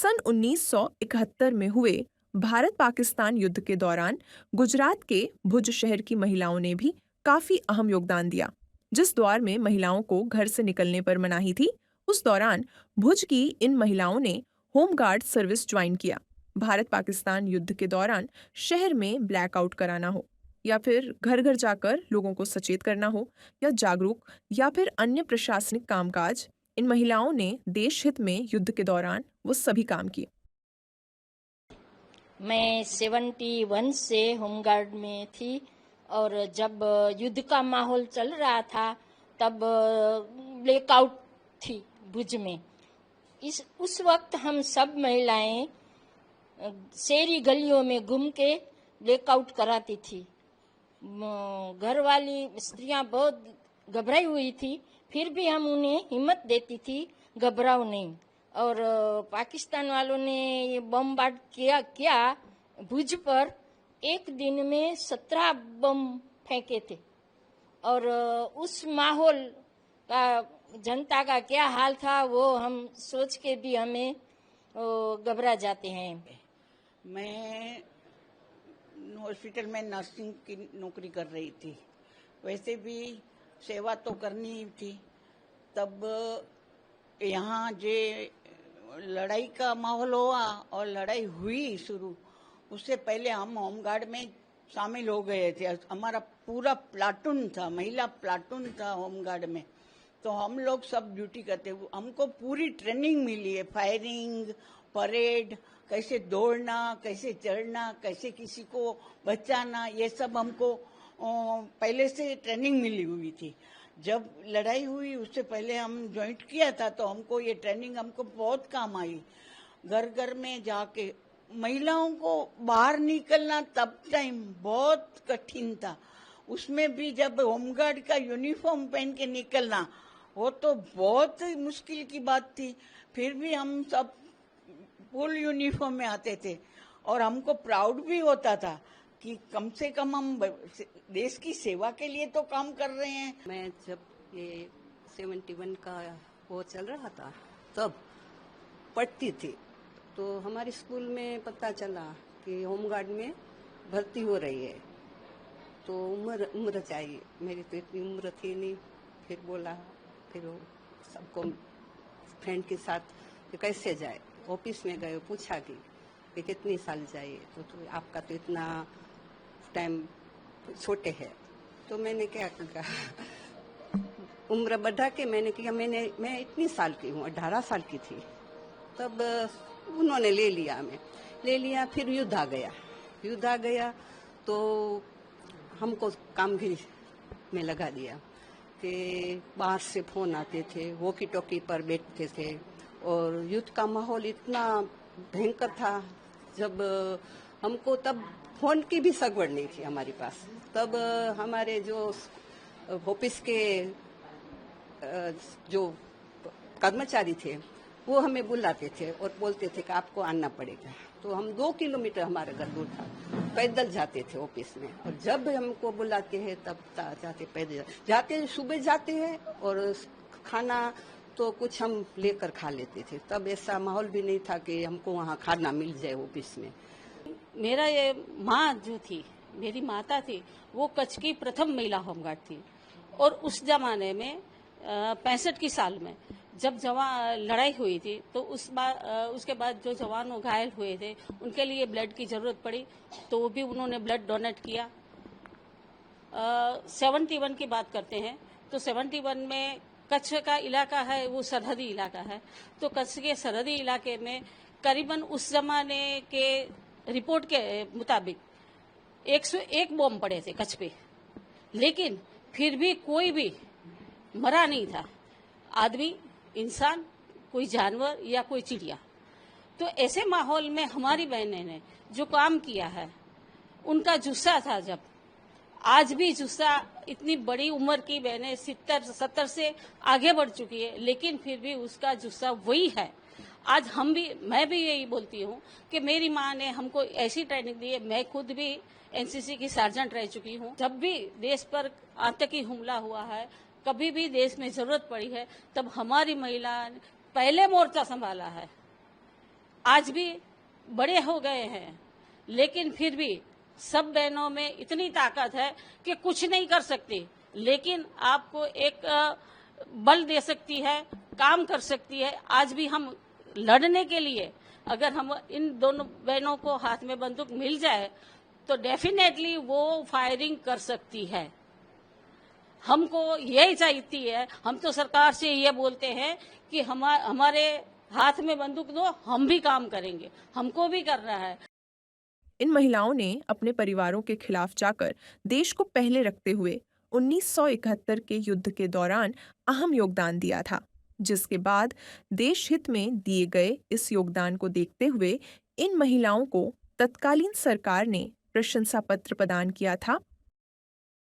सन 1971 में हुए भारत पाकिस्तान युद्ध के दौरान गुजरात के भुज शहर की महिलाओं ने भी काफी अहम योगदान दिया। जिस दौर में महिलाओं को घर से निकलने पर मनाही थी, उस दौरान भुज की इन महिलाओं ने होमगार्ड सर्विस ज्वाइन किया। भारत पाकिस्तान युद्ध के दौरान शहर में ब्लैकआउट कराना हो या फिर घर घर जाकर लोगों को सचेत करना हो या जागरूक या फिर अन्य प्रशासनिक कामकाज, इन महिलाओं ने देश हित में युद्ध के दौरान वो सभी काम किए। मैं 71 से होमगार्ड में थी और जब युद्ध का माहौल चल रहा था तब ब्लैकआउट थी भुज में। उस वक्त हम सब महिलाएं शहरी गलियों में घूम के ब्लैकआउट कराती थी। घर वाली स्त्रियां बहुत घबराई हुई थी, फिर भी हम उन्हें हिम्मत देती थी, घबराओ नहीं। और पाकिस्तान वालों ने ये बमबार्ड किया भुज पर। एक दिन में 17 बम फेंके थे और उस माहौल का जनता का क्या हाल था वो हम सोच के भी हमें घबरा जाते हैं। मैं हॉस्पिटल में नर्सिंग की नौकरी कर रही थी, वैसे भी सेवा तो करनी ही थी। तब यहाँ जे लड़ाई का माहौल हुआ और लड़ाई हुई शुरू, उससे पहले हम होमगार्ड में शामिल हो गए थे। हमारा पूरा प्लाटून था, महिला प्लाटून था होमगार्ड में। तो हम लोग सब ड्यूटी करते, हमको पूरी ट्रेनिंग मिली है, फायरिंग, परेड, कैसे दौड़ना, कैसे चढ़ना, कैसे किसी को बचाना, ये सब हमको पहले से ट्रेनिंग मिली हुई थी। जब लड़ाई हुई उससे पहले हम ज्वाइन किया था तो हमको ये ट्रेनिंग हमको बहुत काम आई। घर घर में जाके महिलाओं को बाहर निकलना तब टाइम बहुत कठिन था। उसमें भी जब होमगार्ड का यूनिफॉर्म पहन के निकलना, वो तो बहुत मुश्किल की बात थी। फिर भी हम सब फुल यूनिफॉर्म में आते थे और हमको प्राउड भी होता था कि कम से कम हम देश की सेवा के लिए तो काम कर रहे हैं। मैं जब ये 71 का वो चल रहा था तब पढ़ती थी, तो हमारे स्कूल में पता चला कि होमगार्ड में भर्ती हो रही है। तो उम्र चाहिए, मेरी तो इतनी उम्र थी नहीं। फिर बोला, फिर वो सबको फ्रेंड के साथ कि कैसे जाए। ऑफिस में गए, पूछा कि कितनी साल चाहिए। तो आपका तो इतना टाइम छोटे है। तो मैंने क्या कहा, उम्र बढ़ा के मैंने किया। मैं इतनी साल की हूँ, 18 साल की थी तब। उन्होंने ले लिया। फिर युद्ध आ गया तो हमको काम भी में लगा दिया कि बाहर से फोन आते थे, वॉकी टॉकी पर बैठते थे और युद्ध का माहौल इतना भयंकर था। जब हमको तब फोन की भी सगवड़ नहीं थी हमारे पास। तब हमारे जो ऑफिस के जो कर्मचारी थे वो हमें बुलाते थे और बोलते थे कि आपको आना पड़ेगा। तो हम 2 किलोमीटर हमारा घर दूर था, पैदल जाते थे ऑफिस में। और जब हमको बुलाते हैं तब जाते, पैदल जाते, सुबह जाते हैं और खाना तो कुछ हम लेकर खा लेते थे। तब ऐसा माहौल भी नहीं था कि हमको वहाँ खाना मिल जाए ऑफिस में। मेरा ये माँ जो थी, मेरी माता थी, वो कच्छ की प्रथम महिला होमगार्ड थी। और उस जमाने में 65 की साल में जब लड़ाई हुई थी तो उसके बाद जो जवानों घायल हुए थे उनके लिए ब्लड की जरूरत पड़ी, तो वो भी उन्होंने ब्लड डोनेट किया। 71 की बात करते हैं तो 71 में कच्छ का इलाका है, वो सरहदी इलाका है। तो कच्छ के सरहदी इलाके में करीबन उस जमाने के रिपोर्ट के मुताबिक 101 बम पड़े थे कच्छ पे, लेकिन फिर भी कोई भी मरा नहीं था, आदमी, इंसान, कोई जानवर या कोई चिड़िया। तो ऐसे माहौल में हमारी बहनें ने जो काम किया है, उनका जुस्सा था। जब आज भी जुस्सा, इतनी बड़ी उम्र की बहनें 70 से आगे बढ़ चुकी है, लेकिन फिर भी उसका जुस्सा वही है। आज मैं भी यही बोलती हूँ कि मेरी माँ ने हमको ऐसी ट्रेनिंग दी है। मैं खुद भी एनसीसी की सार्जेंट रह चुकी हूँ। जब भी देश पर आतंकी हमला हुआ है, कभी भी देश में जरूरत पड़ी है, तब हमारी महिला ने पहले मोर्चा संभाला है। आज भी बड़े हो गए हैं, लेकिन फिर भी सब बहनों में इतनी ताकत है कि कुछ नहीं कर सकती, लेकिन आपको एक बल दे सकती है, काम कर सकती है। आज भी हम लड़ने के लिए अगर हम इन दोनों बहनों को हाथ में बंदूक मिल जाए तो डेफिनेटली वो फायरिंग कर सकती है। हमको यही चाहती है, हम तो सरकार से ये बोलते हैं कि हमारे हाथ में बंदूक दो, हम भी काम करेंगे, हमको भी करना है। इन महिलाओं ने अपने परिवारों के खिलाफ जाकर देश को पहले रखते हुए 1971 के युद्ध के दौरान अहम योगदान दिया था, जिसके बाद देश हित में दिए गए इस योगदान को देखते हुए इन महिलाओं को तत्कालीन सरकार ने प्रशंसा पत्र प्रदान किया था